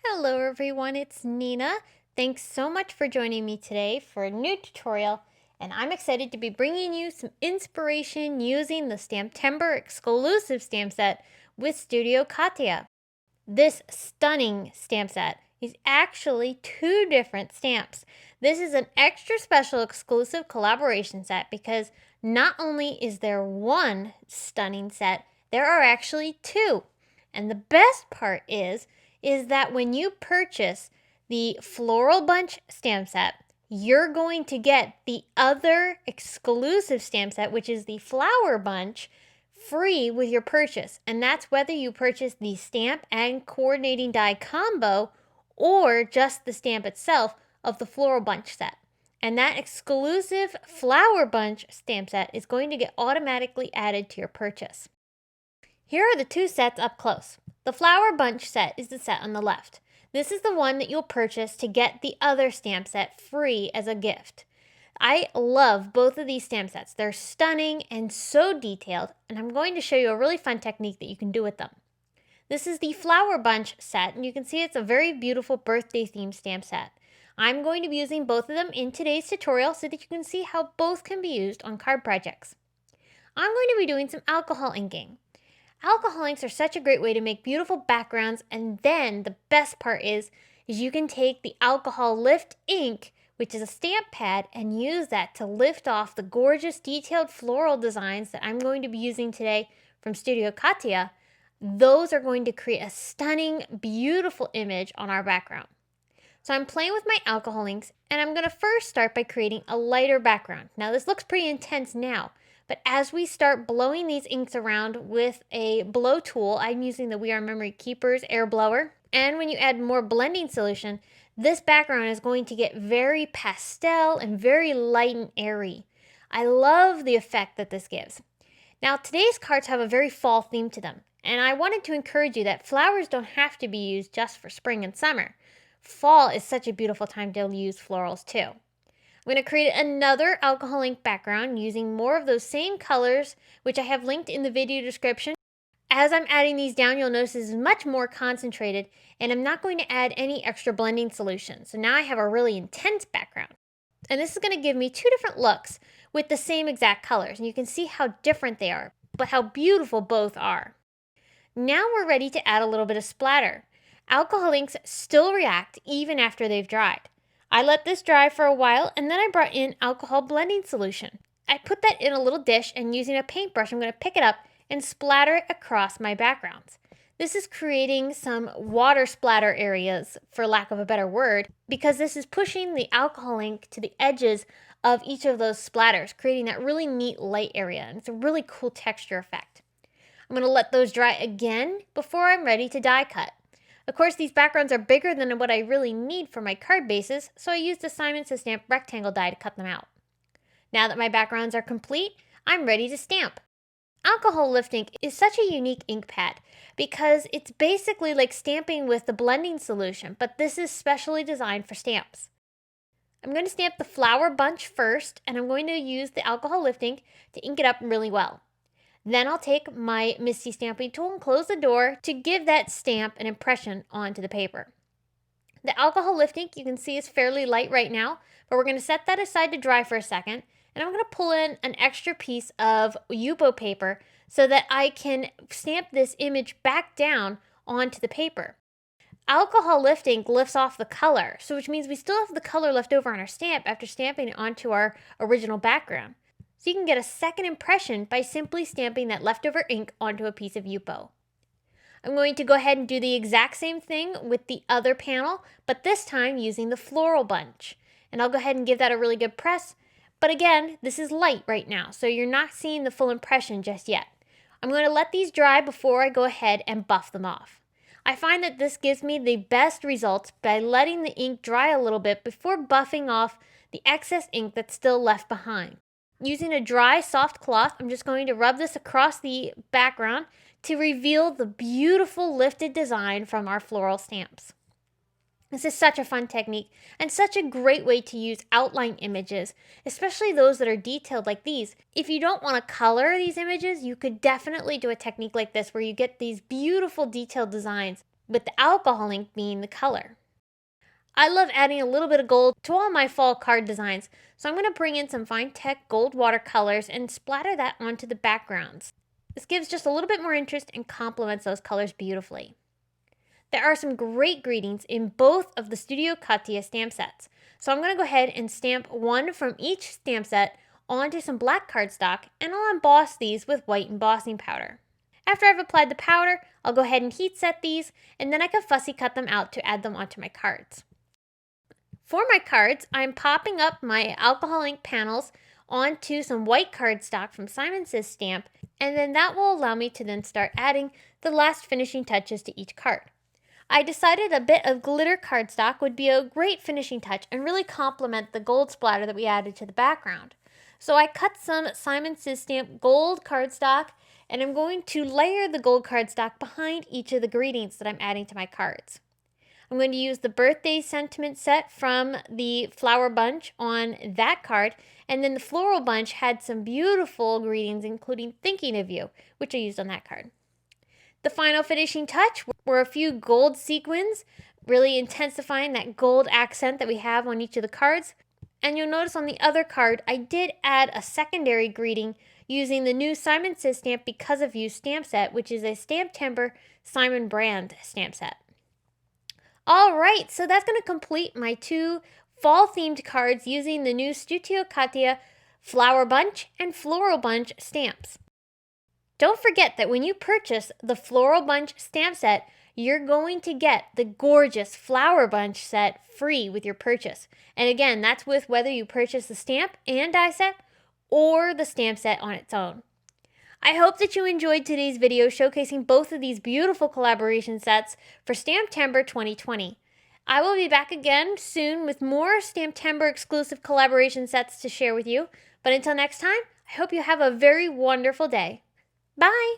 Hello everyone, it's Nina. Thanks so much for joining me today for a new tutorial, and I'm excited to be bringing you some inspiration using the STAMPtember exclusive stamp set with Studio Katia. This stunning stamp set is actually two different stamps. This is an extra special exclusive collaboration set because not only is there one stunning set, there are actually two. And the best part is that when you purchase the Floral Bunch stamp set, you're going to get the other exclusive stamp set, which is the Flower Bunch, free with your purchase. And that's whether you purchase the stamp and coordinating die combo or just the stamp itself of the Floral Bunch set. And that exclusive Flower Bunch stamp set is going to get automatically added to your purchase. Here are the two sets up close. The Flower Bunch set is the set on the left. This is the one that you'll purchase to get the other stamp set free as a gift. I love both of these stamp sets. They're stunning and so detailed, and I'm going to show you a really fun technique that you can do with them. This is the Flower Bunch set, and you can see it's a very beautiful birthday themed stamp set. I'm going to be using both of them in today's tutorial so that you can see how both can be used on card projects. I'm going to be doing some alcohol inking. Alcohol inks are such a great way to make beautiful backgrounds, and then the best part is you can take the alcohol lift ink, which is a stamp pad, and use that to lift off the gorgeous detailed floral designs that I'm going to be using today from Studio Katia. Those are going to create a stunning, beautiful image on our background. So I'm playing with my alcohol inks, and I'm going to first start by creating a lighter background. Now this looks pretty intense now, but as we start blowing these inks around with a blow tool, I'm using the We Are Memory Keepers air blower. And when you add more blending solution, this background is going to get very pastel and very light and airy. I love the effect that this gives. Now today's cards have a very fall theme to them, and I wanted to encourage you that flowers don't have to be used just for spring and summer. Fall is such a beautiful time to use florals too. I'm going to create another alcohol ink background using more of those same colors, which I have linked in the video description. As I'm adding these down, you'll notice this is much more concentrated, and I'm not going to add any extra blending solution. So now I have a really intense background. And this is going to give me two different looks with the same exact colors, and you can see how different they are, but how beautiful both are. Now we're ready to add a little bit of splatter. Alcohol inks still react even after they've dried. I let this dry for a while, and then I brought in alcohol blending solution. I put that in a little dish, and using a paintbrush, I'm going to pick it up and splatter it across my backgrounds. This is creating some water splatter areas, for lack of a better word, because this is pushing the alcohol ink to the edges of each of those splatters, creating that really neat light area, and it's a really cool texture effect. I'm going to let those dry again before I'm ready to die cut. Of course, these backgrounds are bigger than what I really need for my card bases, so I used the Simon Says Stamp rectangle die to cut them out. Now that my backgrounds are complete, I'm ready to stamp. Alcohol lift ink is such a unique ink pad because it's basically like stamping with the blending solution, but this is specially designed for stamps. I'm going to stamp the Flower Bunch first, and I'm going to use the alcohol lift ink to ink it up really well. Then I'll take my Misty stamping tool and close the door to give that stamp an impression onto the paper. The alcohol lift ink you can see is fairly light right now, but we're going to set that aside to dry for a second, and I'm going to pull in an extra piece of YUPO paper so that I can stamp this image back down onto the paper. Alcohol lift ink lifts off the color, so which means we still have the color left over on our stamp after stamping it onto our original background. So you can get a second impression by simply stamping that leftover ink onto a piece of YUPO. I'm going to go ahead and do the exact same thing with the other panel, but this time using the Floral Bunch. And I'll go ahead and give that a really good press. But again, this is light right now, so you're not seeing the full impression just yet. I'm going to let these dry before I go ahead and buff them off. I find that this gives me the best results by letting the ink dry a little bit before buffing off the excess ink that's still left behind. Using a dry, soft cloth, I'm just going to rub this across the background to reveal the beautiful lifted design from our floral stamps. This is such a fun technique and such a great way to use outline images, especially those that are detailed like these. If you don't want to color these images, you could definitely do a technique like this where you get these beautiful detailed designs with the alcohol ink being the color. I love adding a little bit of gold to all my fall card designs, so I'm going to bring in some Finetec gold watercolors and splatter that onto the backgrounds. This gives just a little bit more interest and complements those colors beautifully. There are some great greetings in both of the Studio Katia stamp sets, so I'm going to go ahead and stamp one from each stamp set onto some black cardstock, and I'll emboss these with white embossing powder. After I've applied the powder, I'll go ahead and heat set these, and then I can fussy cut them out to add them onto my cards. For my cards, I'm popping up my alcohol ink panels onto some white cardstock from Simon Says Stamp, and then that will allow me to then start adding the last finishing touches to each card. I decided a bit of glitter cardstock would be a great finishing touch and really complement the gold splatter that we added to the background. So I cut some Simon Says Stamp gold cardstock, and I'm going to layer the gold cardstock behind each of the greetings that I'm adding to my cards. I'm going to use the birthday sentiment set from the flower bunch on that card, and then the floral bunch had some beautiful greetings including thinking of you, which I used on that card. The final finishing touch were a few gold sequins, really intensifying that gold accent that we have on each of the cards. And you'll notice on the other card, I did add a secondary greeting using the new Simon Says Stamp Because of You stamp set, which is a STAMPtember Simon brand stamp set. Alright, so that's going to complete my 2 fall-themed cards using the new Studio Katia Flower Bunch and Floral Bunch stamps. Don't forget that when you purchase the Floral Bunch stamp set, you're going to get the gorgeous Flower Bunch set free with your purchase. And again, that's with whether you purchase the stamp and die set or the stamp set on its own. I hope that you enjoyed today's video showcasing both of these beautiful collaboration sets for STAMPtember 2020. I will be back again soon with more STAMPtember exclusive collaboration sets to share with you. But until next time, I hope you have a very wonderful day. Bye!